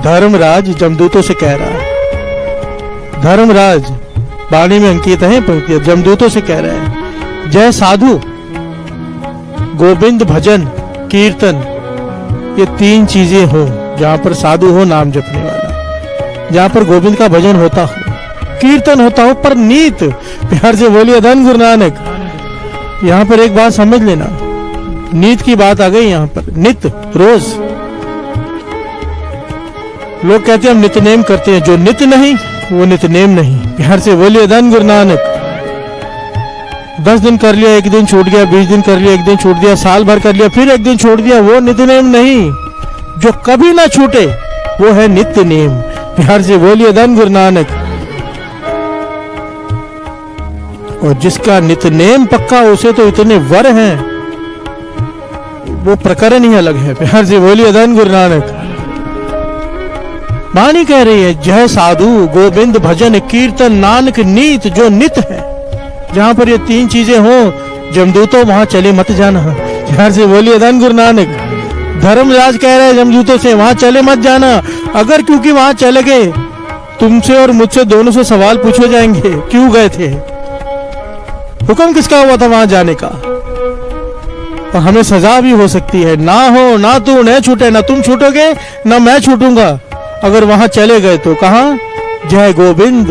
धर्मराज जमदूतों से कह रहा है, धर्मराज वाणी में अंकित है पंक्ति, जमदूतों से कह रहा है, जय साधु गोविंद भजन कीर्तन, ये तीन चीजें हो। जहां पर साधु हो नाम जपने वाला, जहां पर गोविंद का भजन होता हो, कीर्तन होता हो, पर नीत, प्यार से बोलिए धन गुरु नानक। यहां पर एक बात समझ लेना, नीत की बात आ गई यहां पर, नित रोज। लोग कहते हैं हम नित्यनेम करते हैं, जो नित्य नहीं वो नित्यनेम नहीं। प्यार से बोलिए धन गुरु नानक। 10 दिन कर लिया, एक दिन छूट गया, 20 दिन कर लिया, एक दिन छूट दिया, साल भर कर लिया, फिर एक दिन छोड़ दिया, वो नित्यनेम नहीं। जो कभी ना छूटे वो है नित्य नेम। प्यार से बोलिए धन गुरु नानक। और जिसका नित्यनेम पक्का, उसे तो इतने वर हैं, वो प्रकरण ही अलग है। प्यार से बोलिए धन गुरु नानक। वाणी कह रही है, जय साधु गोविंद भजन कीर्तन नानक नीत, जो नित है। जहां पर ये तीन चीजें हो, जमदूतों वहां चले मत जाना। प्यार से बोलिए धन गुरु नानक। धर्मराज कह रहे हैं जमदूतों से, वहां चले मत जाना। अगर क्योंकि वहां चले गए, तुमसे और मुझसे दोनों से सवाल पूछे जाएंगे, क्यों गए थे, हुक्म किसका हुआ था वहां जाने का। और हमें सजा भी हो सकती है, ना हो ना तू न छूटे, ना तुम छूटोगे ना मैं छूटूंगा। अगर वहां चले गए तो कहा, जय गोविंद,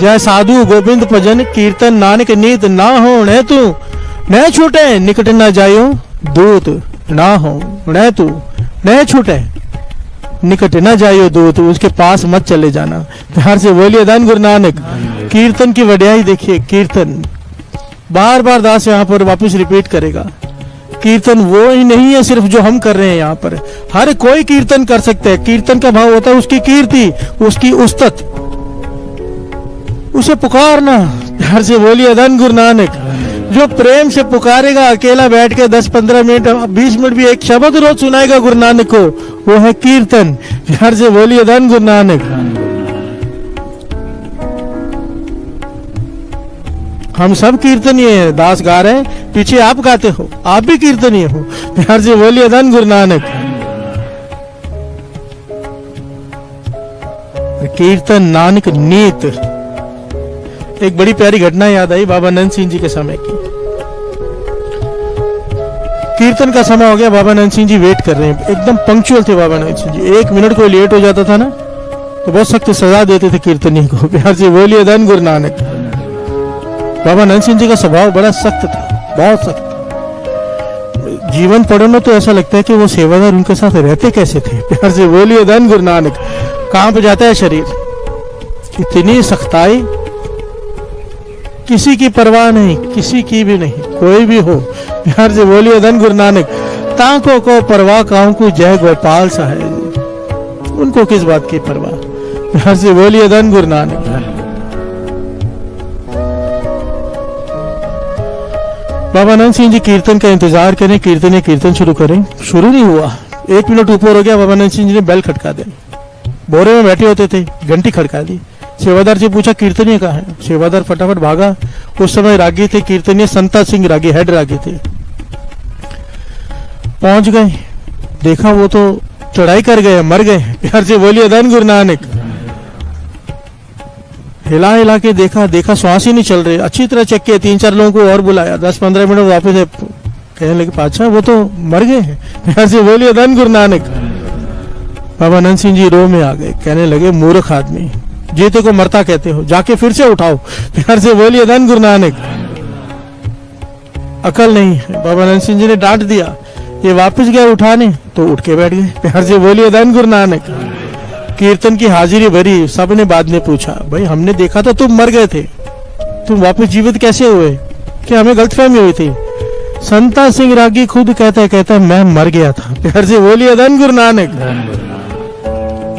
जय साधु गोविंद भजन कीर्तन नानक नीत, ना हो न तू न छूटे, निकट न जायो दूत, ना हो न तू न छूटे, निकट न जाइयो दूत, उसके पास मत चले जाना। प्यार से बोलिए धन गुरु नानक। कीर्तन की वड्याई देखिए, कीर्तन बार बार दास यहाँ पर वापस रिपीट करेगा। कीर्तन वो ही नहीं है सिर्फ जो हम कर रहे हैं यहाँ पर, हर कोई कीर्तन कर सकते हैं। कीर्तन का भाव होता है उसकी कीर्ति, उसकी उस्तत, उसे पुकारना। प्यार से बोलिए धन गुरु नानक। जो प्रेम से पुकारेगा, अकेला बैठ के 10-15 मिनट 20 मिनट भी एक शब्द रोज सुनाएगा गुरु नानक को, वो है कीर्तन। प्यार से बोलिए धन गुरु नानक। हम सब कीर्तनीय हैं, दास गा रहे हैं, पीछे आप गाते हो, आप भी कीर्तनीय हो। प्यार से बोलिए धन गुरु नानक। कीर्तन नानक नीत। एक बड़ी प्यारी घटना याद आई बाबा नंद सिंह जी के समय की। कीर्तन का समय हो गया, बाबा नंद सिंह जी वेट कर रहे हैं, एकदम पंक्चुअल थे बाबा नंद सिंह जी। 1 मिनट को लेट हो जाता था ना तो बहुत सख्त सजा देते थे कीर्तनी को। प्यार से बोलिए धन गुरु नानक। बाबा नंद सिंह जी का स्वभाव बड़ा सख्त था, बहुत सख्त। जीवन पढ़ो तो ऐसा लगता है कि वो सेवादार उनके साथ रहते कैसे थे। प्यार से बोलिए धन गुरु नानक। कांप जाता है शरीर, इतनी सख्ताई, किसी की परवाह नहीं, किसी की भी नहीं, कोई भी हो। प्यार से बोलिए धन गुरु नानक। तांकों को परवाह काहू को, जय गोपाल साहेब, उनको किस बात की परवाह। प्यार से बोलिए धन गुरु नानक। बाबा नंद सिंह जी कीर्तन का इंतजार करें, कीर्तन शुरू करें, शुरू नहीं हुआ। 1 मिनट ऊपर हो गया, बाबा नंद सिंह जी ने बेल खटका दी। बोरे में बैठे होते थे, घंटी खड़का दी। सेवादार से पूछा कीर्तनीय कहाँ है। सेवादार फटाफट भागा। उस समय रागी थे कीर्तनीय संता सिंह रागी, हेड रागी थे। पहुंच गए, देखा वो तो चढ़ाई कर गए, मर गए। प्यार से बोलिए धन गुरु नानक। हिला हिला के देखा श्वास ही नहीं चल रहे। अच्छी तरह चेक किया, 3-4 लोगों को और बुलाया, 10-15 मिनट वापस कहने लगे, पाछा वो तो मर गए हैं। प्यार से बोलिए धन गुरु नानक। बाबा नंद सिंह जी रो में आ गए, कहने लगे, मूर्ख आदमी, जीते को मरता कहते हो, जाके फिर से उठाओ। प्यार से बोलिए धन गुरु नानक। अकल नहीं है। बाबा नंद सिंह जी ने डांट दिया, ये वापस गए उठाने तो उठ के बैठ गए। प्यार से बोलिए धन गुरु नानक। कीर्तन की हाजिरी भरी, सबने बाद में पूछा, भाई हमने देखा था तुम मर गए थे, तुम वापस जीवित कैसे हुए, क्या हमें गलतफहमी हुई थी। संता सिंह रागी खुद कहता मैं मर गया था। प्यार से बोलिए धन गुरु नानक।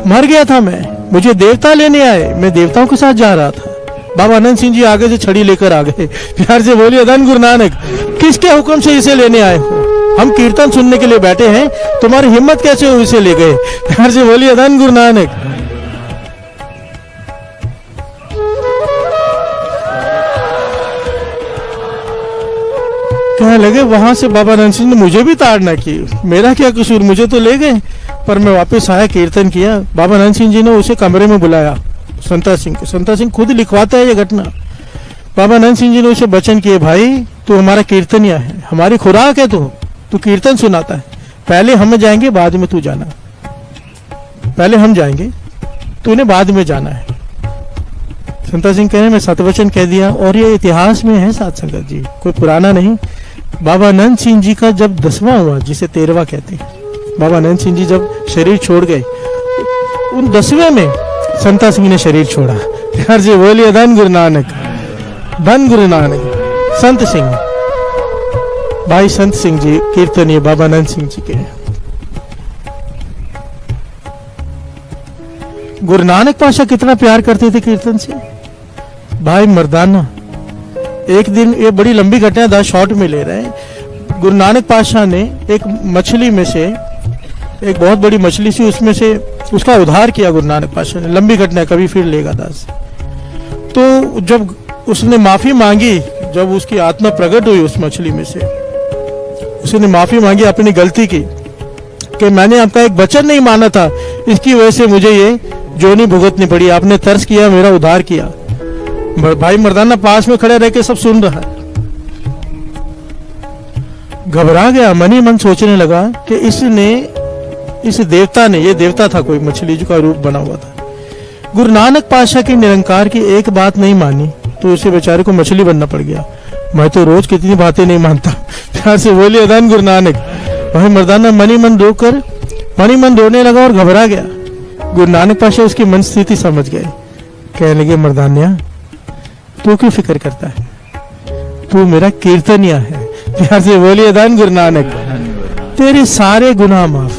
मर गया था मैं, मुझे देवता लेने आए, मैं देवताओं के साथ जा रहा था। बाबा नंद सिंह जी आगे से छड़ी लेकर आ गए। प्यार से बोलिए धन गुरु नानक। किसके हुक्म से इसे लेने आए हो? हम कीर्तन सुनने के लिए बैठे हैं, तुम्हारी हिम्मत कैसे हुई इसे ले गए? प्यार से बोलिए धन गुरु नानक। कहने लगे, वहां से बाबा नंद सिंह ने मुझे भी ताड़ना की, मेरा क्या कसूर, मुझे तो ले गए। पर मैं वापस आया, कीर्तन किया। बाबा नंद सिंह जी ने उसे कमरे में बुलाया, संता सिंह को। संता सिंह खुद लिखवाता है ये घटना। बाबा नंद सिंह जी ने उसे वचन किए, भाई तू हमारा कीर्तनिया है, हमारी खुराक है, तू कीर्तन सुनाता है, पहले हम जाएंगे बाद में तू जाना, पहले हम जाएंगे तूने बाद में जाना है। संता सिंह कहे मैं सतवचन कह दिया, और ये इतिहास में है साथ संगत जी, कोई पुराना नहीं। बाबा नंद सिंह जी का जब 10वां हुआ, जिसे 13वां कहते हैं, बाबा नंद सिंह जी जब शरीर छोड़ गए, उन 10वें में संता सिंह ने शरीर छोड़ा। प्यार से बोलिए धन गुरु नानक, धन गुरु नानक। संत सिंह, भाई संत सिंह जी कीर्तनीय बाबा नंद सिंह जी के। गुरु नानक पाशा कितना प्यार करते थे कीर्तन से। भाई मर्दाना, एक दिन, ये बड़ी लंबी घटना 10 शॉर्ट में ले रहे हैं। गुरु नानक पाशा ने एक मछली में से, एक बहुत बड़ी मछली सी, उसमें से उसका उद्धार किया गुरु नानक पाशा ने। लंबी घटना है, कभी फिर लेगा दास। तो जब उसने माफी मांगी, जब उसकी आत्मा प्रकट हुई उस मछली में से, उसने माफी मांगी अपनी गलती की, कि मैंने आपका एक वचन नहीं माना था, इसकी वजह से मुझे ये जोनी भुगतनी पड़ी, आपने तरस किया, मेरा उद्धार किया। भाई मर्दाना पास में खड़े रह के सब सुन रहा है, घबरा गया, मन ही मन सोचने लगा कि इसने, इस देवता ने, ये देवता था कोई, मछली का रूप बना हुआ था, गुरु नानक पातशाह के निरंकार की एक बात नहीं मानी, तो उसे बेचारे को मछली बनना पड़ गया। मैं तो रोज कितनी बातें नहीं मानता। प्यार से बोलिए धन गुरु नानक। भाई मर्दाना मन ही मन रोकर, मन ही मन रोने लगा और घबरा गया। गुरु नानक पातशाह उसकी मन स्थिति समझ गए, कहने लगे मर्दानिया तू क्यों फिक्र करता है, तू मेरा कीर्तनिया है। प्यार से बोलिए धन गुरु नानक। तेरे सारे गुनाह माफ,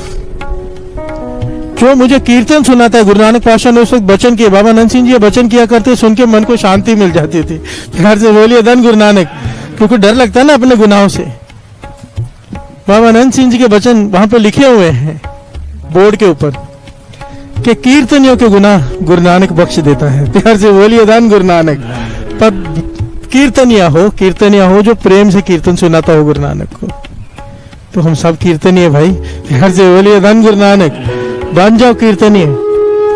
जो मुझे कीर्तन सुनाता है। गुरु नानक पातशाह ने उस वक्त वचन किए, बाबा नंद सिंह जी वचन किया करते, सुन के मन को शांति मिल जाती थी। प्यार से बोलिए धन गुरु नानक, क्योंकि डर लगता है ना अपने गुनाहों से। बाबा नंद सिंह जी के वचन वहां पर लिखे हुए हैं बोर्ड के ऊपर, कि कीर्तनियों के गुनाह गुरु नानक बख्श देता है। प्यार से बोलिए धन गुरु नानक। पर कीर्तनिया हो जो प्रेम से कीर्तन सुनाता हो गुरु नानक को। तो हम सब कीर्तनीय भाई, प्यार से बोलिए धन गुरु नानक। बन जाओ कीर्तनीय,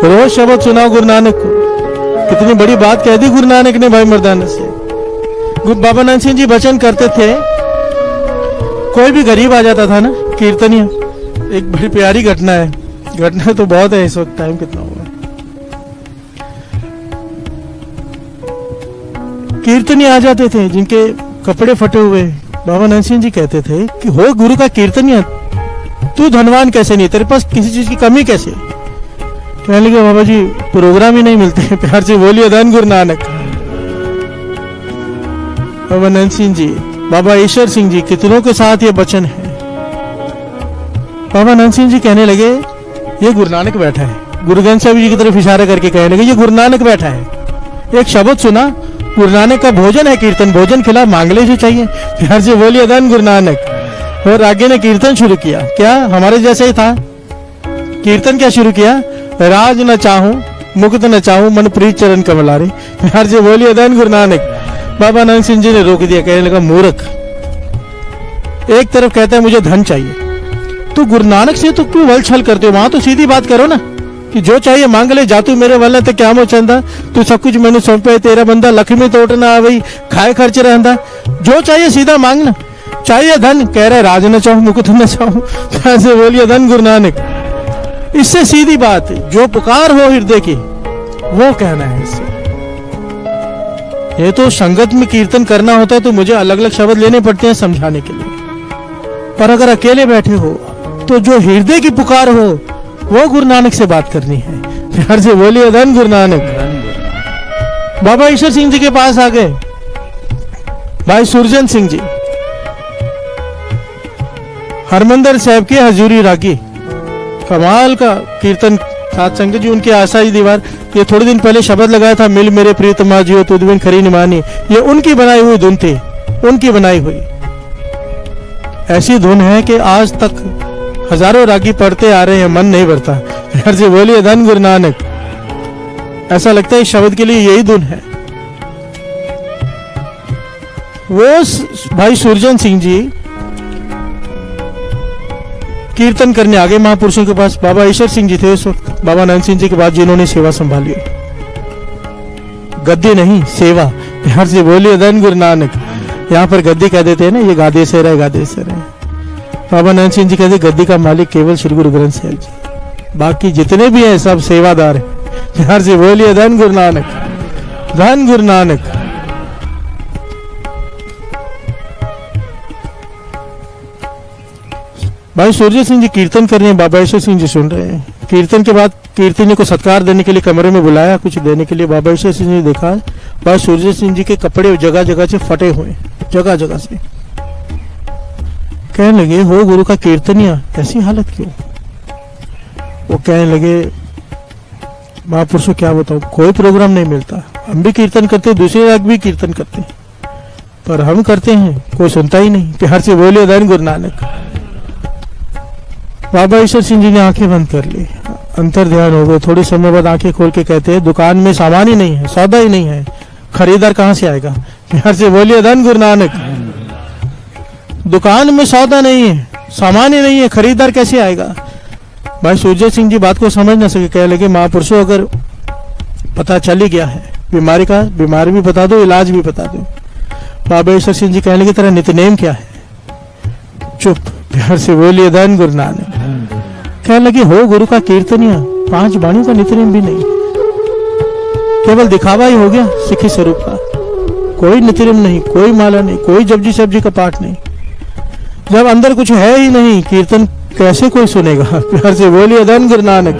रोज शब्द सुनाओ गुरु नानक को। कितनी बड़ी बात कह दी गुरु नानक ने भाई मर्दाना से। बाबा नंद सिंह जी वचन करते थे, कोई भी गरीब आ जाता था ना कीर्तनीय। एक बड़ी प्यारी घटना है, घटना तो बहुत है, इस वक्त टाइम कितना हुआ। कीर्तनीय आ जाते थे जिनके कपड़े फटे हुए, बाबा नंद सिंह जी कहते थे कि हो गुरु का कीर्तनीय, तू धनवान कैसे नहीं, तेरे पास किसी चीज की कमी कैसे। कहने लगे बाबा जी प्रोग्राम ही नहीं मिलते। प्यार से बोलिए धन गुरु नानक। बाबा नंद सिंह जी, बाबा ईश्वर सिंह जी, कितनों के साथ ये वचन है। बाबा नंद सिंह जी कहने लगे ये गुरु नानक बैठा है। गुरु ग्रंथ साहिब जी की तरफ इशारा करके कहने लगे ये गुरु नानक बैठा है। एक शब्द सुना, गुरु नानक का भोजन है, कीर्तन भोजन खिला, मांग ले जो चाहिए। प्यार से बोलिए धन गुरु नानक। और आगे ने कीर्तन शुरू किया, क्या हमारे जैसे ही था। कीर्तन क्या शुरू किया, राज न चाहूं मुकुट न चाहूं मन प्रीत चरण कमलारे। प्यार से बोलिए धन गुरु नानक। बाबा नंद सिंह जी ने रोक दिया, कहने लगा मूर्ख, एक तरफ कहता है मुझे धन चाहिए, तो गुरु नानक से तो क्यों वल छल करते हो। वहां तो सीधी बात करो ना कि जो चाहिए मांग ले, जा तू मेरे वाला तो क्या मो चंदा, तू सब कुछ मैंने सौंपे, तेरा बंदा लक्ष्मी तोड़ना आ गई, खाए खर्च रहता, जो चाहिए सीधा मांगना। चाहिए धन, कह रहे राज न चाहूं मुकुट न चाहूं। ऐसे बोलिए धन गुरु नानक। इससे सीधी बात है, जो पुकार हो हृदय की वो कहना है इससे। ये तो संगत में कीर्तन करना होता है तो मुझे अलग अलग शब्द लेने पड़ते हैं समझाने के लिए, पर अगर अकेले बैठे हो तो जो हृदय की पुकार हो वो गुरु नानक से बात करनी है। प्यार से बोलिए धन गुरु नानक। बाबा ईश्वर सिंह जी के पास आ गए भाई सुरजन सिंह जी, हरमंदर साहब के हजूरी रागी, कमाल का कीर्तन। साथ संगत जी उनके आशा दीवार, ये थोड़े दिन पहले शब्द लगाया था, मिल मेरे प्रीतमा जियो तुद बिन खरी निमानी, ये उनकी बनाई हुई धुन थी, उनकी बनाई हुई। ऐसी धुन है कि आज तक हजारों रागी पढ़ते आ रहे हैं, मन नहीं भरता। यार जी बोलिए धन गुरु नानक। ऐसा लगता है इस शब्द के लिए यही धुन है। वो भाई सुरजन सिंह जी कीर्तन करने आगे महापुरुषों के पास। बाबा ईश्वर सिंह जी थे उस वक्त, बाबा नानक सिंह जी के बाद जिन्होंने सेवा संभाली, गद्दी नहीं सेवा। प्यार से बोलिए धन गुरु नानक। यहाँ पर गद्दी कह देते हैं ना, ये गादे से रहे, गादे से रहे। बाबा नानक सिंह जी कहते गद्दी का मालिक केवल श्री गुरु ग्रंथ साहिब जी, बाकी जितने भी हैं सब सेवादार हैं। प्यार से बोलिए धन गुरु नानक, धन गुरु नानक। भाई सूर्य सिंह जी कीर्तन कर रहे हैं, बाबा ईश्वर सिंह जी सुन रहे हैं। कीर्तन के बाद कीर्तनी को सत्कार देने के लिए कमरे में बुलाया, कुछ देने के लिए। बाबा ईश्वर सिंह जी ने देखा भाई सूर्य सिंह जी के कपड़े जगह जगह से फटे हुए, जगह जगह से। कहने लगे हो गुरु का कीर्तनिया, ऐसी हालत क्यों? वो कहने लगे महापुरुषों क्या बताओ, कोई प्रोग्राम नहीं मिलता, हम भी कीर्तन करते, दूसरे लोग भी कीर्तन करते, पर हम करते हैं कोई सुनता ही नहीं। प्यार से बोलिए धन गुरु नानक। बाबा ईश्वर सिंह जी ने आंखें बंद कर ली, अंतर ध्यान हो गए। थोड़ी समय बाद आंखें खोल के कहते हैं दुकान में सामान ही नहीं है, सौदा ही नहीं है, खरीदार कहां से आएगा? प्यार से बोलिए धन गुरु नानक। दुकान में सौदा नहीं है, सामान ही नहीं है, खरीदार कैसे आएगा? भाई सूर्य सिंह जी बात को समझ ना सके, कह लगे महापुरुषों अगर पता चल ही गया है बीमारी का, बीमारी भी बता दो, इलाज भी बता दो। बाबा ईश्वर सिंह जी कहने लगे तेरा नित्यनेम क्या है? चुप। प्यार से बोलिए धन गुरु नानक। कहने लगे हो गुरु का कीर्तनिया, 5 वाणियों का नित्यनेम भी नहीं, केवल दिखावा ही हो गया सिखी स्वरूप का। कोई नित्यनेम नहीं, कोई माला नहीं, कोई जपजी सब्जी का पाठ नहीं। जब अंदर कुछ है ही नहीं, कीर्तन कैसे कोई सुनेगा? प्यार से बोलिए धन गुरु नानक।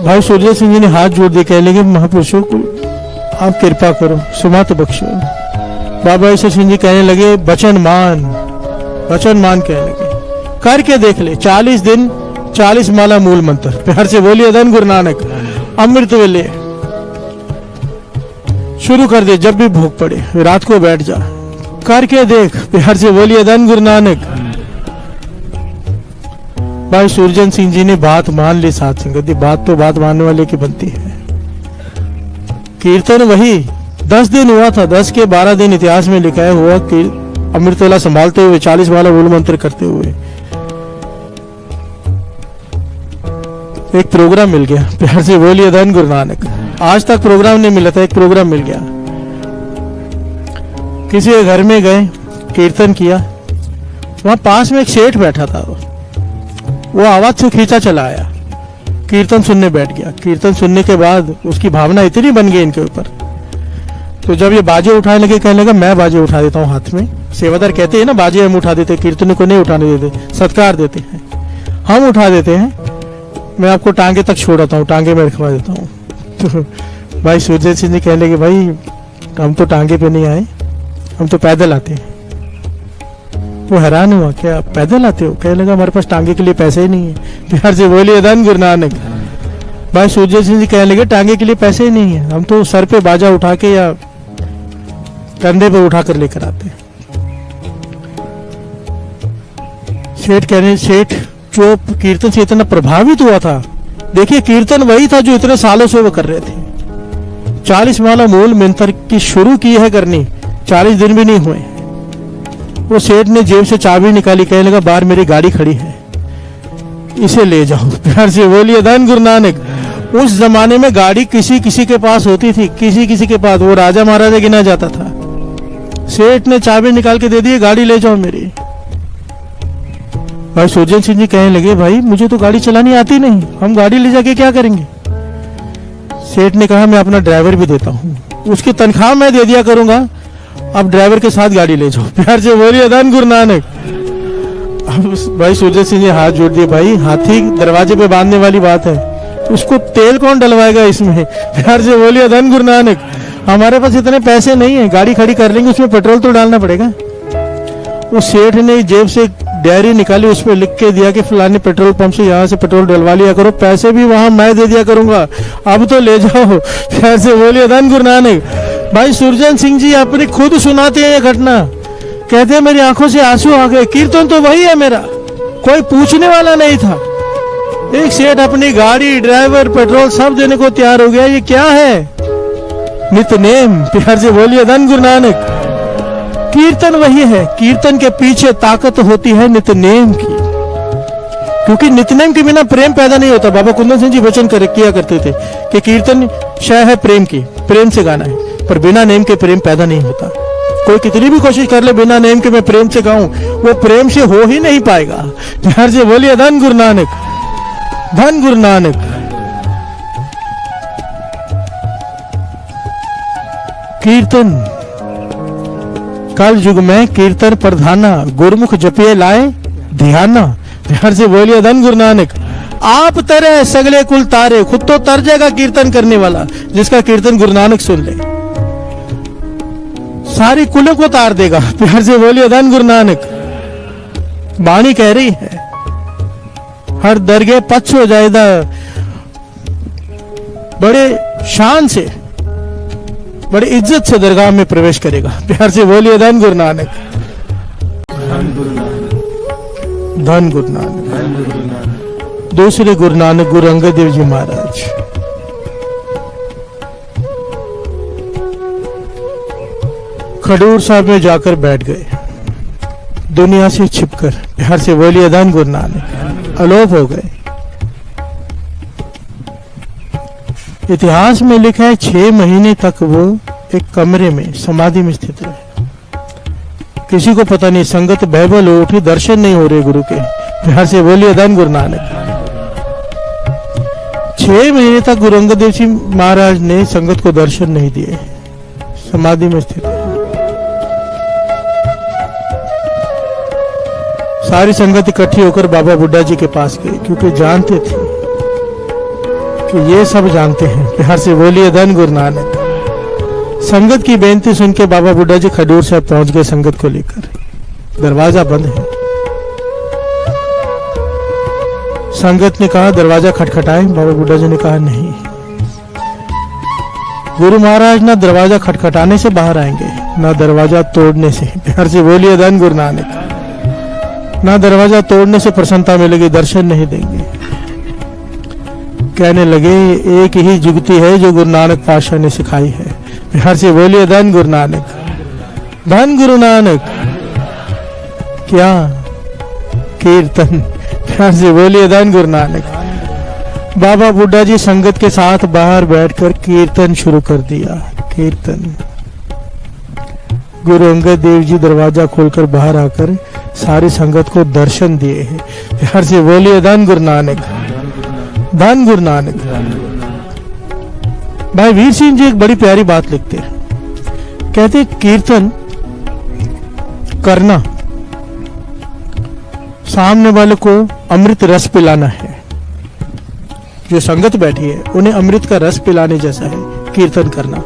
भाई सूर्य सिंह जी ने हाथ जोड़ दिए, कहने लगे महापुरुषों को आप कृपा करो, सुमत बख्शो। बाबा ईश्वर सिंह जी कहने लगे वचन मान, वचन मान। कहने लगे करके देख ले, 40 दिन 40 माला मूल मंत्र। प्यार से बोलिए धन गुरु नानक। अमृत वेले शुरू कर दे, जब भी भूख पड़े रात को बैठ जा, करके देख। प्यार से बोलिए धन गुरु नानक। भाई सूरजन सिंह जी ने बात मान ली। साथ संगत बात तो बात मानने वाले की बनती है। कीर्तन वही 10 दिन हुआ था, 10 के 12 दिन इतिहास में लिखा हुआ कि अमृतवेला संभालते हुए 40 माला मूल मंत्र करते हुए एक प्रोग्राम मिल गया। प्यार से बोलिए धन गुरु नानक। आज तक प्रोग्राम नहीं मिला था, एक प्रोग्राम मिल गया। किसी के घर में गए, कीर्तन किया, वहां पास में एक सेठ बैठा था, वो आवाज से खींचा चला आया, कीर्तन सुनने बैठ गया। कीर्तन सुनने के बाद उसकी भावना इतनी बन गई इनके ऊपर, तो जब ये बाजे उठाने लगे, कहने लगा मैं बाजे उठा देता हूँ हाथ में। सेवादार कहते हैं ना बाजे हम उठा देते, कीर्तन को नहीं उठाने देते, सत्कार देते हैं, हम उठा देते हैं। मैं आपको टांगे तक छोड़ता हूँ, टांगे में रखवा देता हूँ। तो भाई सूर्य सिंह जी कहने लगे भाई हम तो टांगे पे नहीं आए, हम तो पैदल आते हैं। वो हैरान हुआ, क्या पैदल आते हो? कहने लगा हमारे पास टांगे के लिए पैसे ही नहीं है। प्यार से बोलिए धन गुरु नानक। भाई सूर्य सिंह जी कहने लगे टांगे के लिए पैसे ही नहीं है, हम तो सर पे बाजा उठा के या कंधे पे उठा कर लेकर आते हैं। सेठ जो कीर्तन से इतना प्रभावित हुआ था, देखिए कीर्तन वही था जो इतने सालों से वो कर रहे थे। 40 माला मूल मंत्र की शुरू की है करनी, 40 दिन भी नहीं हुए। वो सेठ ने जेब से चाबी निकाली, कहने लगा बाहर मेरी गाड़ी खड़ी है, इसे ले जाओ। प्यार से बोलिए धन गुरु नानक। उस जमाने में गाड़ी किसी किसी के पास होती थी, किसी किसी के पास, वो राजा महाराजा गिना जाता था। सेठ ने चाबी निकाल के दे दी, गाड़ी ले जाओ मेरी। भाई सूर्य सिंह जी कहने लगे भाई मुझे तो गाड़ी चलानी आती नहीं, हम गाड़ी ले जाके क्या करेंगे? सेठ ने कहा मैं अपना ड्राइवर भी देता हूँ, उसकी तनख्वाह मैं दे दिया करूंगा, अब ड्राइवर के साथ गाड़ी ले जाओ। प्यार से बोलिए धन गुरु नानक। भाई सूर्य सिंह जी हाथ जोड़ दिए, भाई हाथी दरवाजे पे बांधने वाली बात है, उसको तेल कौन डलवाएगा इसमें? प्यार से बोलिए धन गुरु नानक। हमारे पास इतने पैसे नहीं है, गाड़ी खड़ी कर लेंगे, उसमें पेट्रोल तो डालना पड़ेगा। उस सेठ ने जेब से डायरी निकाली, उस पर लिख के दिया कि फलाने पेट्रोल पंप से यहाँ से पेट्रोल डलवा लिया करो, पैसे भी वहां मैं दे दिया करूंगा, अब तो ले जाओ। प्यार से बोलिए धन गुरु नानक। भाई सुरजन सिंह जी अपने खुद सुनाते हैं ये घटना, कहते हैं मेरी आंखों से आंसू आ गए। कीर्तन तो वही है मेरा, कोई पूछने वाला नहीं था। एक सेठ अपनी गाड़ी, ड्राइवर, पेट्रोल सब देने को तैयार हो गया, ये क्या है? नित्यनेम। प्यार से बोलिए धन गुरु नानक। कीर्तन वही है, कीर्तन के पीछे ताकत होती है नित्यनेम की, क्योंकि नित्यनेम के बिना प्रेम पैदा नहीं होता। बाबा कुंदन सिंह जी वचन किया करते थे कि कीर्तन शय है प्रेम की, प्रेम से गाना है, पर बिना नेम के प्रेम पैदा नहीं होता। कोई कितनी भी कोशिश कर ले बिना नेम के मैं प्रेम से गाऊं, वो प्रेम से हो ही नहीं पाएगा। ध्यान से बोलिए धन गुरु नानक, धन गुरु नानक। कीर्तन कल युग में कीर्तन प्रधाना, गुरुमुख जपिए लाए ध्याना। ध्यान से बोलिए धन गुरु नानक। आप तरह सगले कुल तारे, खुद तो तर जाएगा कीर्तन करने वाला जिसका कीर्तन गुरु नानक सुन ले, सारी कुलों को तार देगा। प्यार से बोलिए धन गुरु नानक। वाणी कह रही है हर दरगे पक्ष हो जाएगा, बड़े शान से बड़ी इज्जत से दरगाह में प्रवेश करेगा। प्यार से बोलिए धन गुरु नानक, धन गुरु नानक, धन गुरु नानक। दूसरे गुरु नानक गुरु अंगद देव जी महाराज खडूर साहब में जाकर बैठ गए, दुनिया से छिपकर। प्यार से बोलिए धन गुरु नानक। अलोप हो गए। इतिहास में लिखा है 6 महीने तक वो एक कमरे में समाधि में स्थित रहे। किसी को पता नहीं, संगत बहबल हो उठी, दर्शन नहीं हो रहे गुरु के। प्यार से बोलिए धन गुरु नानक। 6 महीने तक गुरु अंगद देव जी महाराज ने संगत को दर्शन नहीं दिए, समाधि में स्थित। सारी संगत इकट्ठी होकर बाबा बुड्ढा जी के पास गई, क्योंकि जानते थे कि ये सब जानते हैं। प्यार से बोलिए धन गुरु नानक। संगत की बेनती सुन के बाबा बुड्ढा जी खडूर साहब पहुंच गए संगत को लेकर। दरवाजा बंद है। संगत ने कहा दरवाजा खटखटाए। बाबा बुड्ढा जी ने कहा नहीं। गुरु महाराज ना दरवाजा खटखटाने से बाहर आएंगे, ना दरवाजा तोड़ने से। प्यार से बोलिए धन गुरु नानक। ना दरवाजा तोड़ने से प्रसन्नता मिलेगी, दर्शन नहीं देंगे। कहने लगे एक ही जुगती है जो गुरु नानक पातशाह ने सिखाई है। प्यार से बोलिए धन गुरु नानक, धन गुरु नानक। क्या कीर्तन। प्यार से बोलिए धन गुरु नानक। बाबा बुड्ढा जी संगत के साथ बाहर बैठकर कीर्तन शुरू कर दिया। कीर्तन। गुरु अंगद देव जी दरवाजा खोलकर बाहर आकर सारी संगत को दर्शन दिए हैं। प्यार से बोलिए धन गुरु नानक, धन गुरु नानक। भाई वीर सिंह जी एक बड़ी प्यारी बात लिखते हैं, कहते कीर्तन करना सामने वाले को अमृत रस पिलाना है। जो संगत बैठी है उन्हें अमृत का रस पिलाने जैसा है कीर्तन करना।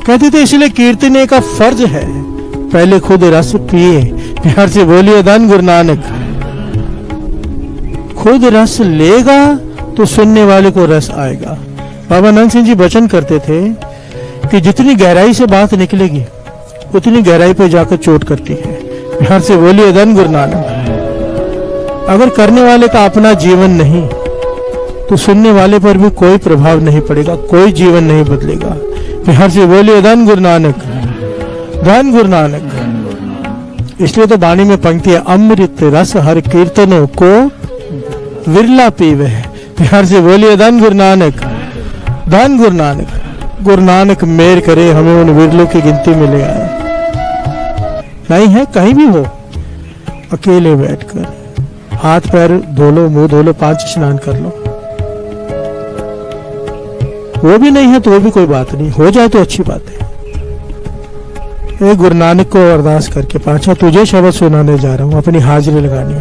कहते थे इसलिए कीर्तन का फर्ज है पहले खुद रस पिए। प्यार से बोलिए धन गुरु नानक। खुद रस लेगा तो सुनने वाले को रस आएगा। बाबा नंद सिंह जी वचन करते थे कि जितनी गहराई से बात निकलेगी उतनी गहराई पे जाकर चोट करती है। प्यार से बोलिए धन गुरु नानक। अगर करने वाले का अपना जीवन नहीं तो सुनने वाले पर भी कोई प्रभाव नहीं पड़ेगा, कोई जीवन नहीं बदलेगा। प्यार से बोलिए धन गुरु नानक, धन गुरु नानक। इसलिए तो वाणी में पंक्ति है अमृत रस हर कीर्तनों को विरला पीवे। प्यार से बोलिए धन गुरु नानक, धन गुरु नानक। गुरु नानक मेहर करे हमें उन विरलों की गिनती में ले आए। नहीं है कहीं भी हो, अकेले बैठकर हाथ पैर धो लो, मुंह धो लो, 5 स्नान कर लो। वो भी नहीं है तो वो भी कोई बात नहीं, हो जाए तो अच्छी बात है। गुरु नानक को अरदास करके पांचा तुझे शब्द सुनाने जा रहा हूं, अपनी हाजिरी लगानी है,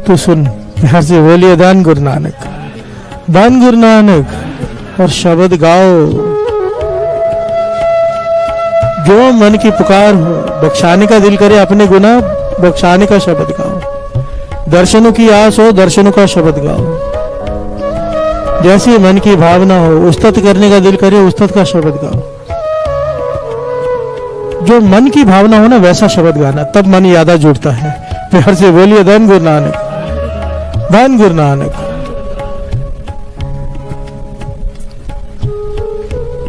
तू सुन। प्यार से बोलिए धन गुरु नानक, धन गुरु नानक। और शब्द गाओ जो मन की पुकार हो, बख्शाने का दिल करे अपने गुनाह, बख्शाने का शब्द गाओ। दर्शनों की आस हो, दर्शनों का शब्द गाओ। जैसी मन की भावना हो, उस्तत करने का दिल करे, उस्तत का शब्द गाओ। जो मन की भावना हो ना वैसा शब्द गाना, तब मन यादा जुड़ता है। प्यार से बोलिए धन गुरु नानक, धन गुरु नानक।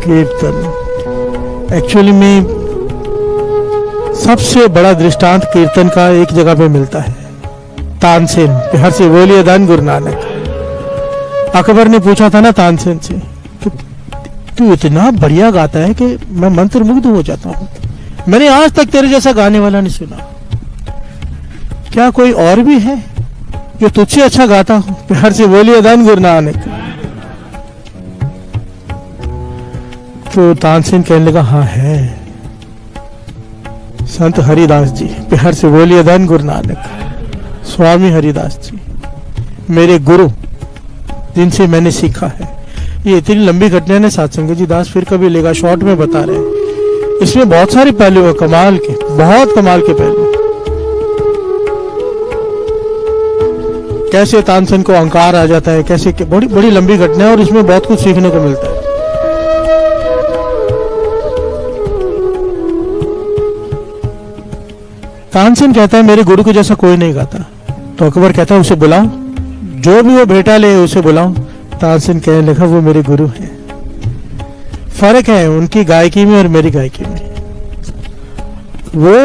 कीर्तन एक्चुअली में सबसे बड़ा दृष्टांत कीर्तन का एक जगह पे मिलता है, तानसेन। बिहार से बोलिए धन गुरु नानक। अकबर ने पूछा था ना तानसेन से कि तू इतना बढ़िया गाता है कि मैं मंत्रमुग्ध हो जाता हूं, मैंने आज तक तेरे जैसा गाने वाला नहीं सुना, क्या कोई और भी है जो तुझसे अच्छा गाता हो? बिहार से बोलिए धन गुरु नानक। तो तानसेन कहने लगा हाँ है, संत हरिदास जी। बिहार से बोलिए धन गुरु नानक। स्वामी हरिदास जी मेरे गुरु, जिनसे मैंने सीखा है। ये इतनी लंबी घटना है सत्संग जी, दास फिर कभी लेगा, शॉर्ट में बता रहे हैं। इसमें बहुत सारे पहलू है, कमाल के, बहुत कमाल के पहलू। कैसे तानसेन को अहंकार आ जाता है, कैसे बड़ी बड़ी लंबी घटना है और इसमें बहुत कुछ सीखने को मिलता है। तानसेन कहता है मेरे गुरु के जैसा कोई नहीं गाता। तो अकबर कहता है उसे बुलाओ, जो भी वो बेटा ले उसे बुलाओ। तानसेन कहने लगा वो मेरे गुरु हैं। फर्क है उनकी गायकी में और मेरी गायकी में। वो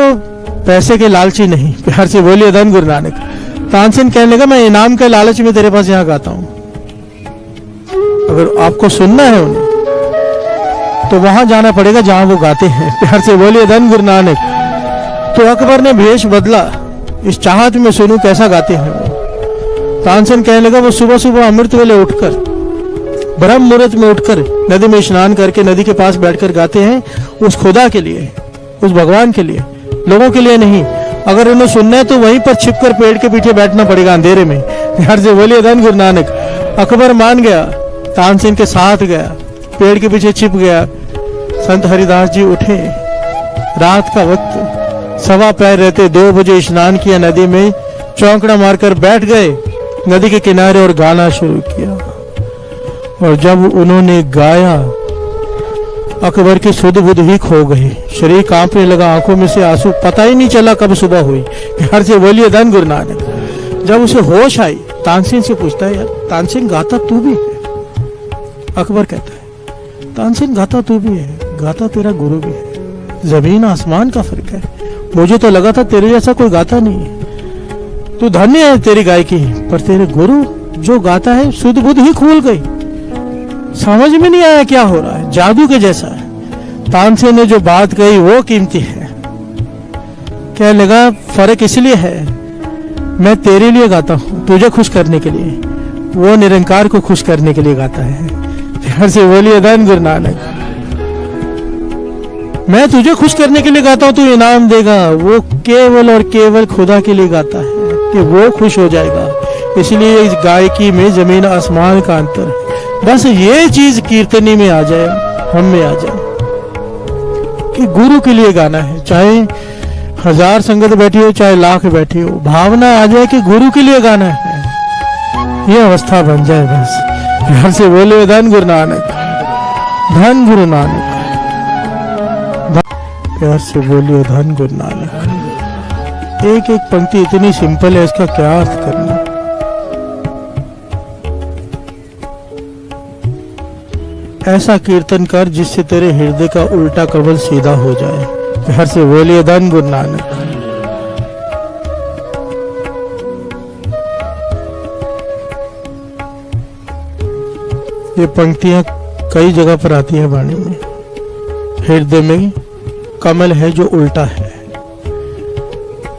पैसे के लालची नहीं। प्यार से बोलिए धन गुरु नानक। तानसेन कहने लगा मैं इनाम के लालच में तेरे पास यहां गाता हूं, अगर आपको सुनना है उन्हें तो वहां जाना पड़ेगा जहां वो गाते हैं। प्यार से बोलिए धन गुरु नानक। तो अकबर ने भेष बदला, इस चाहत में सुनूं कैसा गाते हैं वो। तानसेन कहने लगा वो सुबह सुबह अमृत वेले उठकर, ब्रह्म मुहूर्त में उठकर नदी में स्नान करके नदी के पास बैठकर गाते हैं, उस खुदा के लिए, उस भगवान के लिए, लोगों के लिए नहीं। अगर उन्हें सुनना है तो वहीं पर छिपकर पेड़ के पीछे बैठना पड़ेगा अंधेरे में। यार से बोलिए धन गुरु नानक। अकबर मान गया, तानसेन के साथ गया, पेड़ के पीछे छिप गया। संत हरिदास जी उठे, रात का वक्त, सवा पैर रहते 2 बजे स्नान किया नदी में, चौंकड़ा मारकर बैठ गए नदी के किनारे और गाना शुरू किया। और जब उन्होंने गाया अकबर की सुध बुध ही खो गई, शरीर कांपने लगा, आंखों में से आंसू, पता ही नहीं चला कब सुबह हुई। घर से बोलिए धन गुरु नानक। जब उसे होश आई, तानसेन से पूछता है यार तानसेन गाता तू भी है? अकबर कहता है तानसेन गाता तू भी है, गाता तेरा गुरु भी है, जमीन आसमान का फर्क है। मुझे तो लगा था तेरे जैसा कोई गाता नहीं है, तू धन्य है तेरी गायकी, पर तेरे गुरु जो गाता है सुध बुध ही खुल गई, समझ में नहीं आया क्या हो रहा है, जादू के जैसा है। तानसेन ने जो बात कही वो कीमती है। क्या लगा फर्क इसलिए है, मैं तेरे लिए गाता हूं, तुझे खुश करने के लिए, वो निरंकार को खुश करने के लिए गाता है। प्यार से बोलिए धन गुरु नानक। मैं तुझे खुश करने के लिए गाता हूं, तू इनाम देगा, वो केवल और केवल खुदा के लिए गाता है कि वो खुश हो जाएगा। इसलिए इस गायकी में जमीन आसमान का अंतर है। बस ये चीज कीर्तनी में आ जाए, हम में आ जाए कि गुरु के लिए गाना है, चाहे 1000 संगत बैठी हो चाहे लाख बैठी हो, भावना आ जाए कि गुरु के लिए गाना है, ये अवस्था बन जाए बस। घर से बोले धन गुरु नानक, धन गुरु नानक। प्यार से बोलिए धन गुरु नानक। एक एक पंक्ति इतनी सिंपल है, इसका क्या अर्थ करना। ऐसा कीर्तन कर जिससे तेरे हृदय का उल्टा कवल सीधा हो जाए। प्यार से बोलिए धन गुरु नानक। ये पंक्तियां कई जगह पर आती है वाणी में। हृदय में कमल है जो उल्टा है,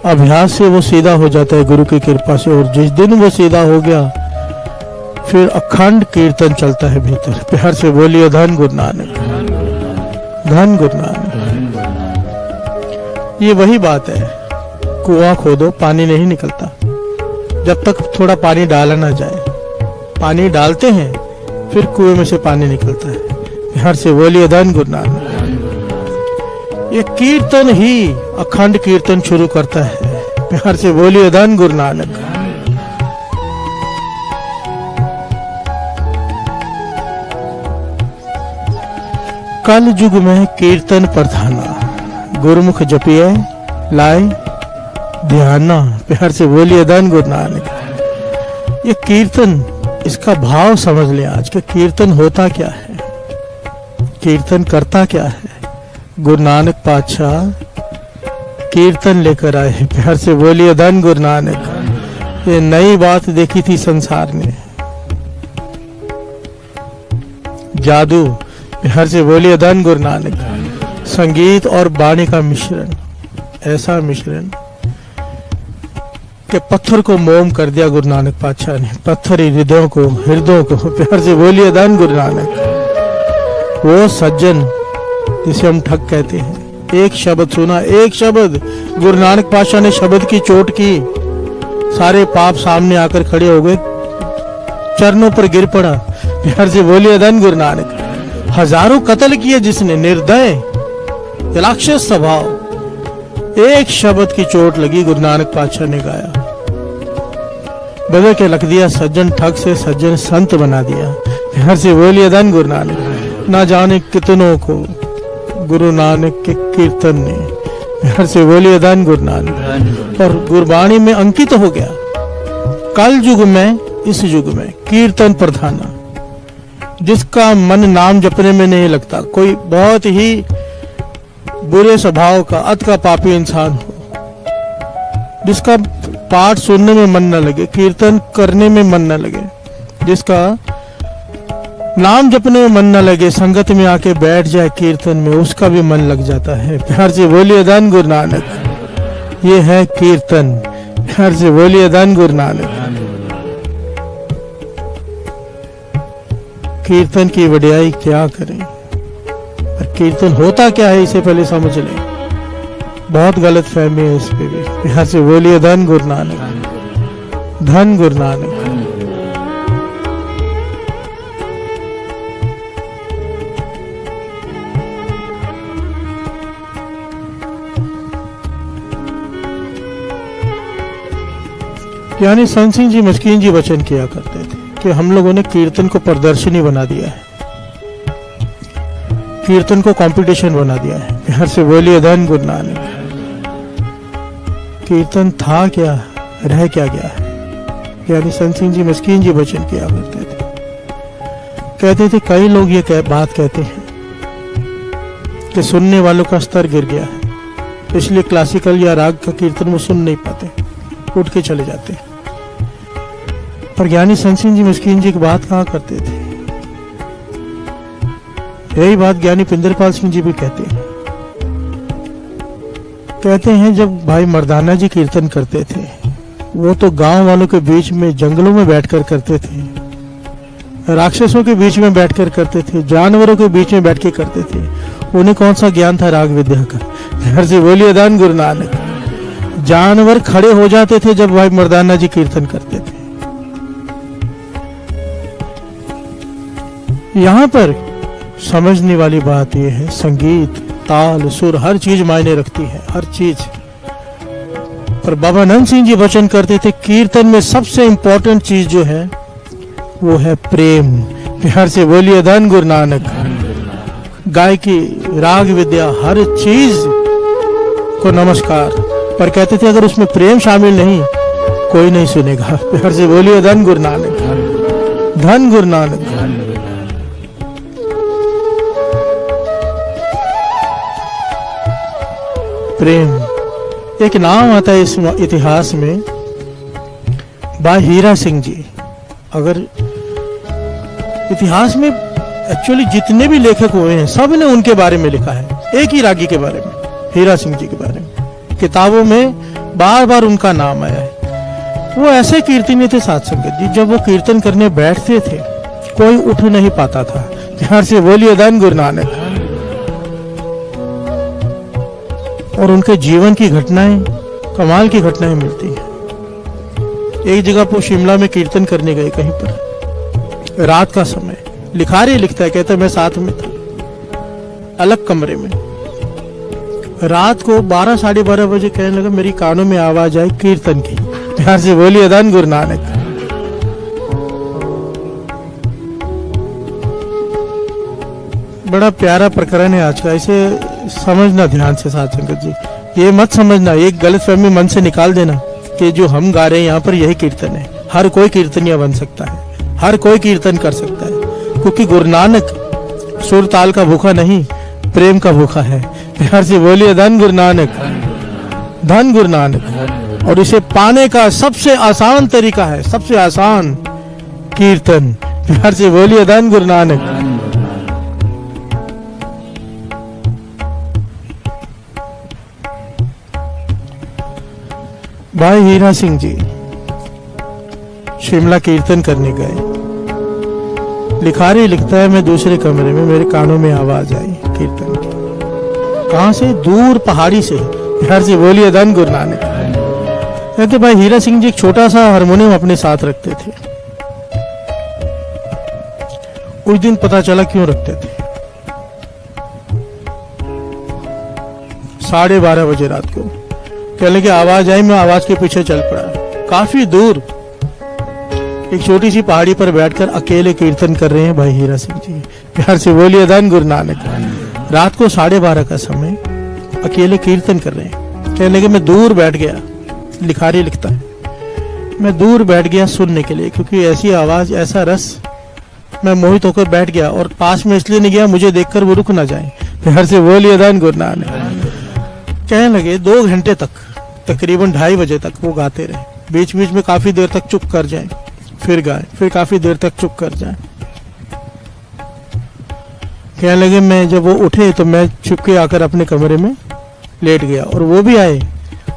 अभ्यास से वो सीधा हो जाता है गुरु की कृपा से, और जिस दिन वो सीधा हो गया फिर अखंड कीर्तन चलता है भीतर। प्यार से बोलिए धन गुरु नानक, धन गुरु नानक। ये वही बात है, कुआं खोदो पानी नहीं निकलता जब तक थोड़ा पानी डाला ना जाए। पानी डालते हैं फिर कुएं में से पानी निकलता है। प्यार से बोलिए धन गुरु नानक। ये कीर्तन ही अखंड कीर्तन शुरू करता है। प्यार से बोलिए धन गुरु नानक। कल युग में कीर्तन प्रधाना, गुरुमुख जपिए लाए ध्याना। प्यार से बोलिए धन गुरु नानक। ये कीर्तन, इसका भाव समझ ले आज के कीर्तन होता क्या है, कीर्तन करता क्या है। गुरु नानक पातशाह कीर्तन लेकर आए हैं। प्यार से बोलिए धन गुरु नानक। ये नई बात देखी थी संसार ने, जादू। प्यार से बोलिए धन गुरु नानक। संगीत और वाणी का मिश्रण, ऐसा मिश्रण कि पत्थर को मोम कर दिया गुरु नानक पातशाह ने, पत्थर हृदयों को। प्यार से बोलिए धन गुरु नानक। वो सज्जन जिसे हम ठग कहते हैं, एक शब्द सुना, एक शब्द गुरु नानक पातशाह ने शब्द की चोट की, सारे पाप सामने आकर खड़े हो गए, चरणों पर गिर पड़ा। प्यार से बोलिए धन गुरु नानक। हजारों कत्ल किए जिसने, निर्दय राक्षस स्वभाव, एक शब्द की चोट लगी, गुरु नानक पातशाह ने गाया, बदल के रख दिया। सज्जन ठग से सज्जन संत बना दिया। प्यार से बोलिए धन गुरु नानक। ना जाने कितनों को गुरु नानक के कीर्तन ने, प्यार से बोलिए धन गुरु नानक, और गुरबाणी में अंकित हो गया। कल युग में, इस युग में कीर्तन प्रधाना, जिसका मन नाम जपने में नहीं लगता, कोई बहुत ही बुरे स्वभाव का अत का पापी इंसान हो, जिसका पाठ सुनने में मन न लगे, कीर्तन करने में मन न लगे, जिसका नाम जपने में मन न लगे, संगत में आके बैठ जाए कीर्तन में, उसका भी मन लग जाता है। प्यार से बोलिए धन गुरु नानक। ये है कीर्तन। प्यार से बोलिए धन गुरु नानक। कीर्तन की वडियाई क्या करें, और कीर्तन होता क्या है इसे पहले समझ लें। बहुत गलत फहमी है इस पे भी। प्यार से बोलिए धन गुरु नानक। धन गुरु नानक। यानी संत सिंह जी मस्कीन जी वचन किया करते थे कि हम लोगों ने कीर्तन को प्रदर्शनी बना दिया है, कीर्तन को कंपटीशन बना दिया है। प्यार से बोलिए धन गुरु नानक। कीर्तन था क्या, रह क्या गया है। यानी संत सिंह जी मस्कीन जी वचन किया करते थे, कहते थे कई लोग ये बात कहते हैं कि सुनने वालों का स्तर गिर गया है, इसलिए क्लासिकल या राग का कीर्तन वो सुन नहीं पाते, उठ के चले जाते हैं। पर ज्ञानी संत सिंह जी मस्कीन जी की बात कहा करते थे, यही बात ज्ञानी पिंदरपाल सिंह जी भी कहते हैं। कहते हैं जब भाई मर्दाना जी कीर्तन करते थे, वो तो गांव वालों के बीच में जंगलों में बैठकर करते थे, राक्षसों के बीच में बैठकर करते थे, जानवरों के बीच में बैठ के करते थे। उन्हें कौन सा ज्ञान था राग विद्या का। घर से बोलिए धन गुरु नानक। जानवर खड़े हो जाते थे जब भाई मर्दाना जी कीर्तन करते थे। यहां पर समझने वाली बात यह है, संगीत, ताल, सुर, हर चीज मायने रखती है, हर चीज। पर बाबा नंद सिंह जी वचन करते थे कीर्तन में सबसे इंपॉर्टेंट चीज जो है वो है प्रेम। प्यार से बोलिए धन गुरु नानक। गायकी, राग विद्या, हर चीज को नमस्कार, पर कहते थे अगर उसमें प्रेम शामिल नहीं कोई नहीं सुनेगा। प्यार से बोलिए धन गुरु नानक। धन गुरु नानक। प्रेम एक नाम आता है इस इतिहास में, भाई हीरा सिंह जी। अगर इतिहास में एक्चुअली जितने भी लेखक हुए हैं सब ने उनके बारे में लिखा है, एक ही रागी के बारे में, हीरा सिंह जी के बारे में किताबों में बार बार उनका नाम आया है। वो ऐसे कीर्तनी थे साध संगत जी, जब वो कीर्तन करने बैठते थे कोई उठ नहीं पाता था। प्यार से बोलिए धन गुरु नानक। और उनके जीवन की घटनाएं, कमाल की घटनाएं मिलती हैं। एक जगह वो शिमला में कीर्तन करने गए कहीं पर, रात का समय, लिखारी लिखता है, कहता है मैं साथ में था अलग कमरे में। रात को 12 साढ़े 12 बजे कहने लगा मेरी कानों में आवाज आई कीर्तन की। प्यार से बोलिए धन गुरु नानक। बड़ा प्यारा प्रकरण है आज का, इसे समझना ध्यान से साथ संगत जी। ये मत समझना, एक गलत फहमी मन से निकाल देना कि जो हम गा रहे हैं यहाँ पर यही कीर्तन है। हर कोई कीर्तनिया बन सकता है, हर कोई कीर्तन कर सकता है, क्योंकि गुरु नानक सुर ताल का भूखा नहीं, प्रेम का भूखा है। प्यार से बोलिए धन गुरु नानक। धन गुरु नानक। और इसे पाने का सबसे आसान तरीका है, सबसे आसान कीर्तन। प्यार से बोलिए धन गुरु नानक। भाई हीरा सिंह जी शिमला कीर्तन करने गए। लिखारी लिखता है, मैं दूसरे कमरे में, मेरे कानों में आवाज आई कीर्तन की। कहां से? दूर पहाड़ी से। प्यार से बोलिए धन गुरु नानक। कहते भाई हीरा सिंह जी एक छोटा सा हारमोनियम अपने साथ रखते थे। कुछ दिन पता चला क्यों रखते थे। 12:30 बजे रात को कहने की आवाज आई, मैं आवाज के पीछे चल पड़ा। काफी दूर एक छोटी सी पहाड़ी पर बैठकर अकेले कीर्तन कर रहे हैं भाई हीरा सिंह जी। प्यार से बोलिए धन गुरु नानक। रात को 12:30 का समय अकेले कीर्तन कर रहे हैं। कहने के मैं दूर बैठ गया, लिखारी लिखता है, मैं दूर बैठ गया सुनने के लिए, क्योंकि ऐसी आवाज, ऐसा रस, मैं मोहित होकर बैठ गया। और पास में इसलिए नहीं गया मुझे देखकर वो रुक ना जाए। प्यार से बोलिए धन गुरु नानक। कहने लगे 2 घंटे तक, तकरीबन 2:30 बजे तक वो गाते रहे। बीच बीच में काफी देर तक चुप कर जाए, फिर गाए, फिर काफी देर तक चुप कर जाए। कहने लगे मैं जब वो उठे तो मैं चुपके आकर अपने कमरे में लेट गया, और वो भी आए।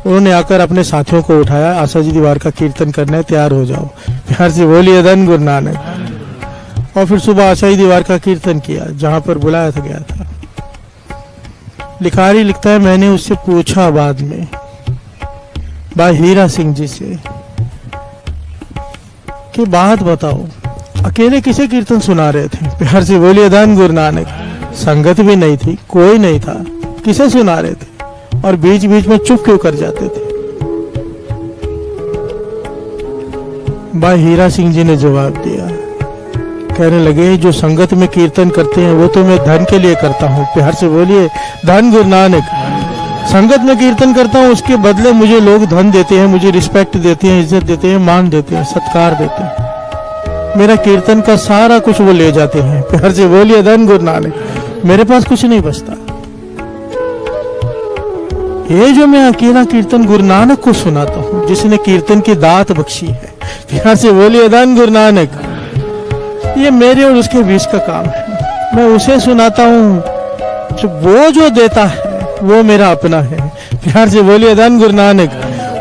उन्होंने आकर अपने साथियों को उठाया, आशा जी दीवार का कीर्तन करना है, तैयार हो जाओ। प्यार से बोलिए धन गुरु नानक। और फिर सुबह आशा जी दीवार का कीर्तन किया जहां पर बुलाया था गया था। लिखारी लिखता है, मैंने उससे पूछा बाद में भाई हीरा सिंह जी से कि बात बताओ, अकेले किसे कीर्तन सुना रहे थे? प्यार से बोलिए धन गुरु नानक। संगत भी नहीं थी, कोई नहीं था, किसे सुना रहे थे? और बीच बीच में चुप क्यों कर जाते थे? भाई हीरा सिंह जी ने जवाब दिया। कहने लगे जो संगत में कीर्तन करते हैं वो तो मैं धन के लिए करता हूँ। प्यार से बोलिए धन गुरु नानक। संगत में कीर्तन करता हूँ, उसके बदले मुझे लोग धन देते हैं, मुझे रिस्पेक्ट देते हैं, इज्जत देते हैं, मान देते हैं, सत्कार देते हैं। मेरा कीर्तन का सारा कुछ वो ले जाते हैं। प्यार से बोलिए धन गुरु नानक। मेरे पास कुछ नहीं बचता। ये जो मैं अकेला कीर्तन गुरु नानक को सुनाता हूँ, जिसने कीर्तन की दात बख्शी है। प्यार से बोलिए धन गुरु नानक। ये मेरे और उसके बीच का काम है। मैं उसे सुनाता हूँ जो वो जो देता है वो मेरा अपना है। प्यार से बोलिए धन गुरु नानक।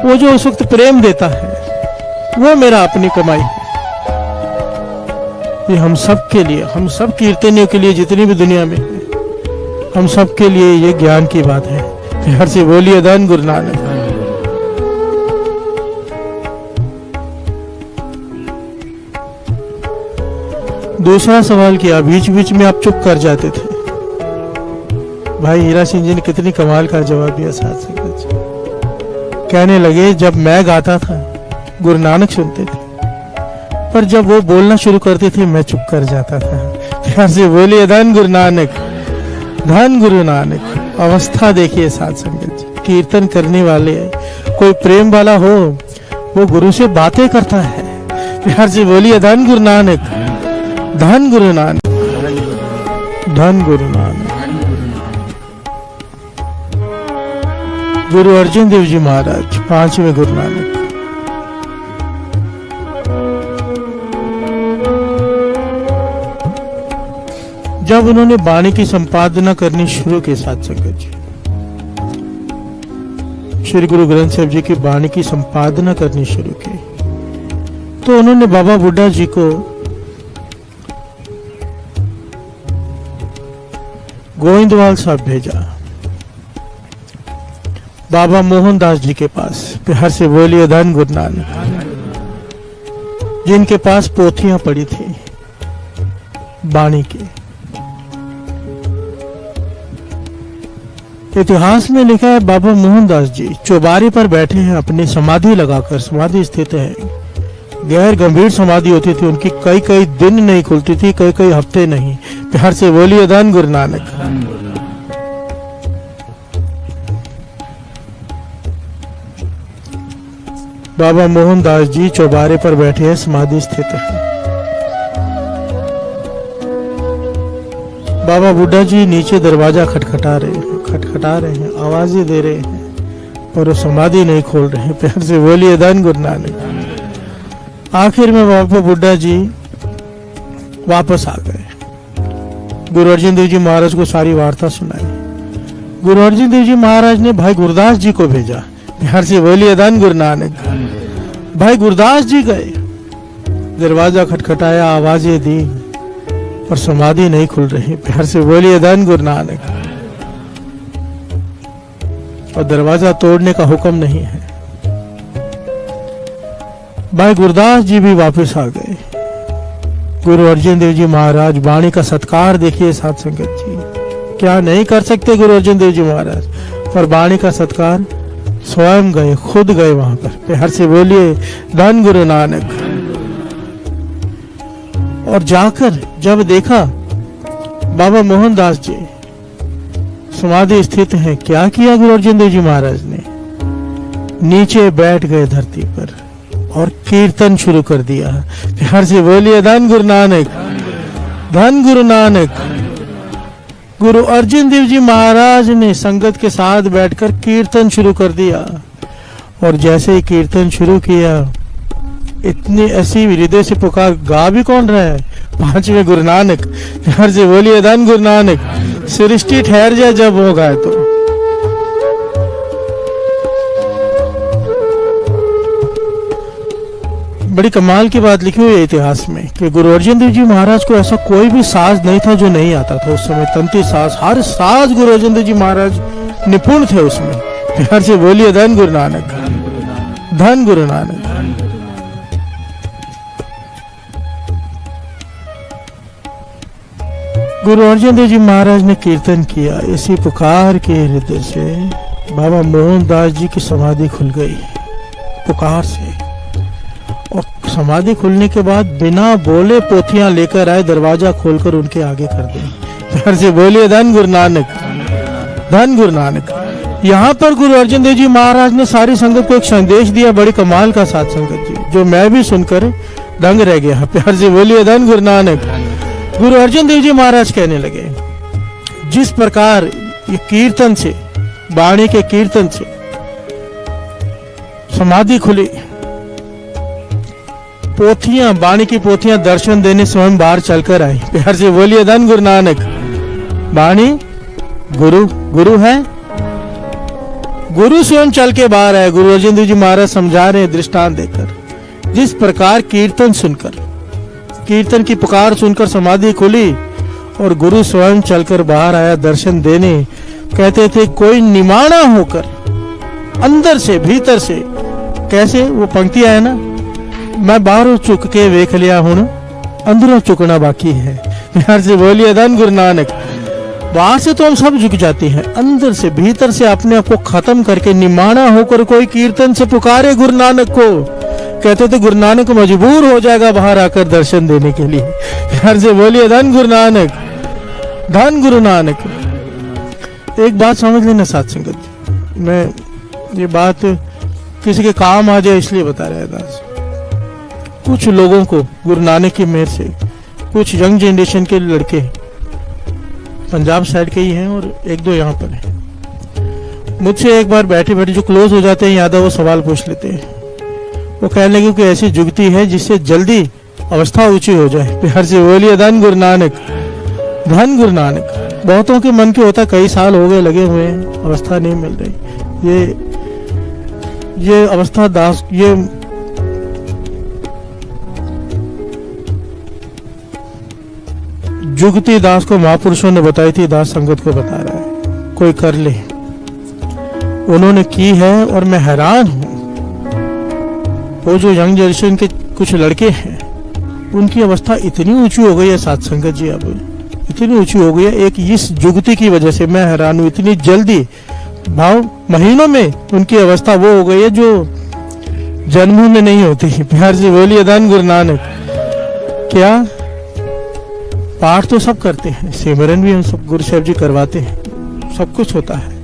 वो जो उस वक्त प्रेम देता है वो मेरा अपनी कमाई है। ये हम सब के लिए, हम सब कीर्तनियों के लिए, जितनी भी दुनिया में है, हम सब के लिए ये ज्ञान की बात है। प्यार से बोलिए धन गुरु नानक। दूसरा सवाल किया, बीच बीच में आप चुप कर जाते थे। भाई हीरा सिंह जी ने कितनी कमाल का जवाब दिया साथ संगत जी। कहने लगे जब मैं गाता था गुरु नानक सुनते थे, पर जब वो बोलना शुरू करते थे मैं चुप कर जाता था। प्यार से बोलिए धन गुरु नानक। धन गुरु नानक। अवस्था देखिए साथ संगत जी, कीर्तन करने वाले कोई प्रेम वाला हो वो गुरु से बातें करता है। प्यार से बोलिए धन गुरु नानक। धन गुरु नानक। धन गुरु नानक। गुरु अर्जुन देव जी महाराज 5वें गुरु नानक। जब उन्होंने वाणी की संपादना करनी शुरू की साथ संगत जी, श्री गुरु ग्रंथ साहिब जी की वाणी की संपादना करनी शुरू की, तो उन्होंने बाबा बुड्ढा जी को गोविंदवाल साहब भेजा, बाबा मोहनदास जी के पास। प्यार से बोलिए धन गुरु नानक। जिनके पास पोथियां पड़ी थी वाणी की। इतिहास में लिखा है बाबा मोहनदास जी चौबारे पर बैठे हैं, अपनी समाधि लगाकर, समाधि स्थित है, गैर गंभीर समाधि होती थी उनकी, कई कई दिन नहीं खुलती थी, कई कई हफ्ते नहीं। प्यार से बोलिए धन गुरु नानक। बाबा मोहनदास जी चौबारे पर बैठे हैं, समाधि स्थित है। बाबा बुड्ढा जी नीचे दरवाजा खटखटा रहे हैं, आवाजें दे रहे हैं, पर वो समाधि नहीं खोल रहे। प्यार से बोलिए धन गुरु नानक। आखिर में बाबा बुड्ढा जी वापस आ गए। गुरु अर्जन देव जी महाराज को सारी वार्ता सुनाई। गुरु अर्जन देव जी महाराज ने भाई गुरदास जी को भेजा। प्यार से बोलिए धन गुरु नानक। भाई गुरदास जी गए, दरवाजा खटखटाया, आवाजें दी, पर समाधि नहीं खुल रही। प्यार से बोलिए धन गुरु नानक। और दरवाजा तोड़ने का हुक्म नहीं है। भाई गुरदास जी भी वापस आ गए। गुरु अर्जन देव जी महाराज, वाणी का सत्कार देखिए साध संगत जी, क्या नहीं कर सकते गुरु अर्जन देव जी महाराज, पर वाणी का सत्कार स्वयं गए, खुद गए वहां पर। प्यार से बोलिए धन गुरु नानक। और जाकर जब देखा बाबा मोहनदास जी समाधि स्थित हैं, क्या किया गुरु अर्जन देव जी महाराज ने? नीचे बैठ गए धरती पर और कीर्तन शुरू कर दिया। प्यार से बोलिए धन गुरु नानक, धन गुरु नानक। गुरु अर्जन देव जी महाराज ने संगत के साथ बैठकर कीर्तन शुरू कर दिया। और जैसे ही कीर्तन शुरू किया, इतनी ऐसी हृदय से पुकार, गा भी कौन रहा है? पांचवें गुरु नानक। प्यार से बोलिए धन गुरु नानक। सृष्टि ठहर जाए जब होगा तो। बड़ी कमाल की बात लिखी हुई है इतिहास में कि गुरु अर्जन देव जी महाराज को ऐसा कोई भी साज नहीं था जो नहीं आता था उस समय। तंती साज, हर साज गुरु अर्जन देव जी महाराज निपुण थे उसमें। प्यार से बोलिए धन गुरु नानक, धन गुरु नानक। गुरु अर्जन देव जी महाराज ने कीर्तन किया। इसी पुकार के हृदय से बाबा मोहनदास जी की समाधि खुल गई, पुकार से। और समाधि खुलने के बाद बिना बोले पोथियां लेकर आए, दरवाजा खोलकर उनके आगे कर दी। प्यार से बोलिए धन गुरु नानक, धन गुरु नानक। यहाँ पर गुरु अर्जन देव जी महाराज ने सारी संगत को एक संदेश दिया, बड़ी कमाल का साथ संगत जी, जो मैं भी सुनकर दंग रह गया। प्यार से बोलिए धन गुरु नानक। गुरु अर्जन देव जी महाराज कहने लगे, जिस प्रकार ये कीर्तन से, वाणी के कीर्तन से समाधि खुली, पोथियां, वाणी की पोथियां दर्शन देने स्वयं बाहर चलकर आई। प्यार से बोलिए धन गुरु नानक। वाणी गुरु, गुरु है, गुरु स्वयं चल के बाहर आए। गुरु अर्जन देव जी महाराज समझा रहे हैं दृष्टांत देकर। जिस प्रकार कीर्तन सुनकर, कीर्तन की पुकार सुनकर समाधि खुली और गुरु स्वयं चलकर बाहर आया दर्शन देने। कहते थे कोई निमाणा होकर अंदर से, भीतर से, कैसे वो पंक्ति है ना, मैं बाहरों चुक के वेख लिया हूं, अंदरों चुकना बाकी है। प्यार से बोलिए धन गुरु नानक। बाहर से तो हम सब झुक जाते हैं, अंदर से, भीतर से अपने आप को खत्म करके निमाणा होकर कोई कीर्तन से पुकारे गुरु नानक को। कहते थे गुरु नानक मजबूर हो जाएगा बाहर आकर दर्शन देने के लिए। प्यार से बोलिए धन गुरु नानक, धन गुरु नानक। एक बात समझ लेना साथ संगत जी, मैं ये बात किसी के काम आ जाए इसलिए बता रहा था। कुछ लोगों को गुरु नानक की मेहर से, कुछ यंग जनरेशन के लड़के पंजाब साइड के ही हैं और एक दो यहाँ पर हैं, मुझसे एक बार बैठे बैठे जो क्लोज हो जाते हैं याद है, वो सवाल पूछ लेते हैं। वो कहने लगे कि ऐसी जुगती है जिससे जल्दी अवस्था ऊंची हो जाए। प्यार से बोलिए धन गुरु नानक, धन गुरु नानक। बहुतों के मन के होता, कई साल हो गए लगे हुए हैं, अवस्था नहीं मिल रही। ये अवस्था दास, ये जुगती दास को महापुरुषों ने बताई थी, दास संगत को बता रहा है, कोई कर ले। उन्होंने की है और मैं हैरान हूं। वो जो यंग जनरेशन के कुछ लड़के हैं, उनकी अवस्था इतनी ऊंची हो गई है साथ संगत जी, अब इतनी ऊंची हो गई है एक इस जुगती की वजह से। मैं हैरान हूं, इतनी जल्दी, भाव महीनों में उनकी अवस्था वो हो गई है जो जन्म में नहीं होती। प्यार से बोलिए धन गुरु नानक। क्या पाठ तो सब करते हैं, सिमरन भी हम सब गुरु साहब जी करवाते हैं, सब कुछ होता है।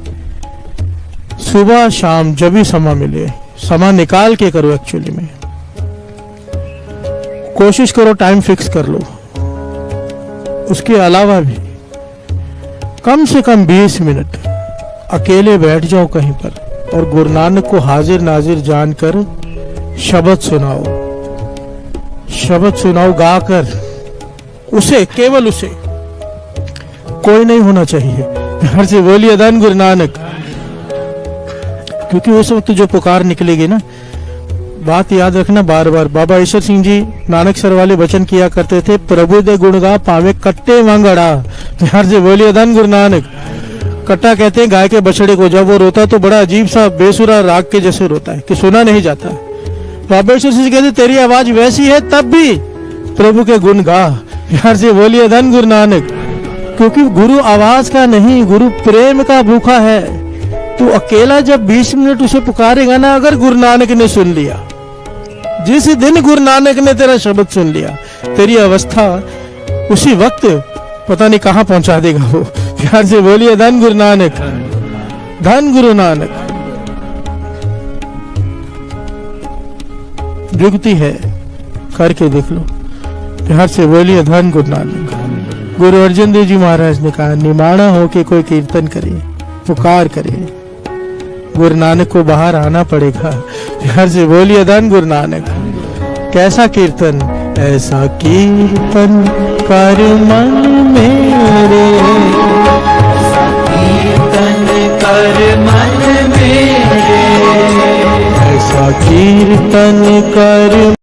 सुबह शाम जब भी समय मिले, समय निकाल के करो। एक्चुअली में कोशिश करो, टाइम फिक्स कर लो। उसके अलावा भी कम से कम 20 मिनट अकेले बैठ जाओ कहीं पर, और गुरु नानक को हाजिर नाजिर जानकर शब्द सुनाओ, शब्द सुनाओ गाकर, उसे, केवल उसे, कोई नहीं होना चाहिए। प्यार से बोलिए धन गुरु नानक। क्योंकि उस वक्त जो पुकार निकलेगी ना, बात याद रखना बार बार। बाबा ईश्वर सिंह जी नानक सर वाले वचन किया करते थे, प्रभु दे गुण गा पावे कट्टे मांगड़ा। प्यार से बोलिए धन गुरु नानक। कट्टा कहते हैं गाय के बछड़े को, जब वो रोता तो बड़ा अजीब सा बेसुरा राग के जैसे रोता है कि सुना नहीं जाता। बाबा ईश्वर सिंह कहते तेरी आवाज वैसी है तब भी प्रभु के गुण गा। प्यार से बोलिए धन गुरु नानक। क्योंकि गुरु आवाज का नहीं, गुरु प्रेम का भूखा है। तो अकेला जब 20 मिनट उसे पुकारेगा ना, अगर गुरु नानक ने सुन लिया, जिस दिन गुरु नानक ने तेरा शब्द सुन लिया, तेरी अवस्था उसी वक्त पता नहीं कहां पहुंचा देगा वो। प्यार से बोलिए धन गुरु नानक, धन गुरु नानक। जुगती है, करके देख लो। प्यार से बोलिए धन गुरु नानक। गुरु अर्जन देव जी महाराज ने कहा, निमाणा होके कोई कीर्तन करे, पुकार करे, गुरु नानक को बाहर आना पड़ेगा। प्यार से बोलिए धन गुरु नानक। कैसा कीर्तन? ऐसा कीर्तन कर मन मेरे, ऐसा कीर्तन कर मन मेरे, ऐसा कीर्तन कर